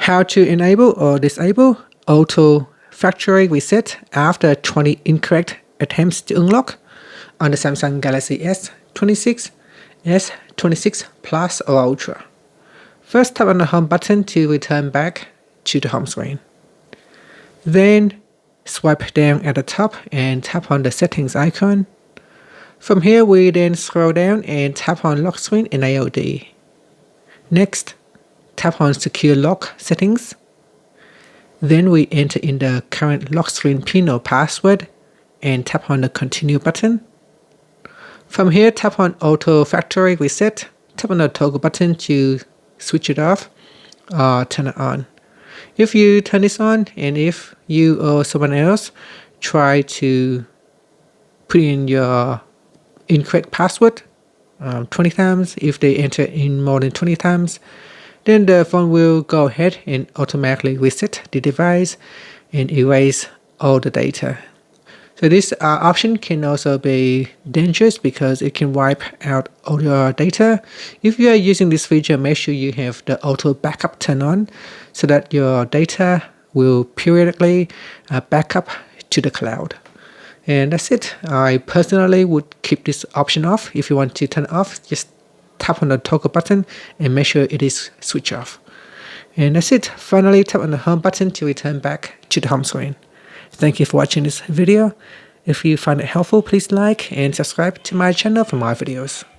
How to enable or disable auto factory reset after 20 incorrect attempts to unlock on the Samsung Galaxy S26, S26 Plus or Ultra. First, tap on the home button to return back to the home screen. Then, swipe down at the top and tap on the settings icon. From here, we then scroll down and tap on lock screen and AOD. Next, tap on secure lock settings. Then we enter in the current lock screen PIN or password and tap on the continue button. From here, tap on auto factory reset. Tap on the toggle button to switch it off or turn it on. If you turn this on and if you or someone else try to put in your incorrect password 20 times, if they enter in more than 20 times, then the phone will go ahead and automatically reset the device and erase all the data. So this option can also be dangerous because it can wipe out all your data. If you are using this feature, make sure you have the auto backup turned on so that your data will periodically back up to the cloud. And that's it. I personally would keep this option off. If you want to turn it off, just tap on the toggle button and make sure it is switched off. And that's it. Finally, tap on the home button to return back to the home screen. Thank you for watching this video. If you find it helpful, please like and subscribe to my channel for more videos.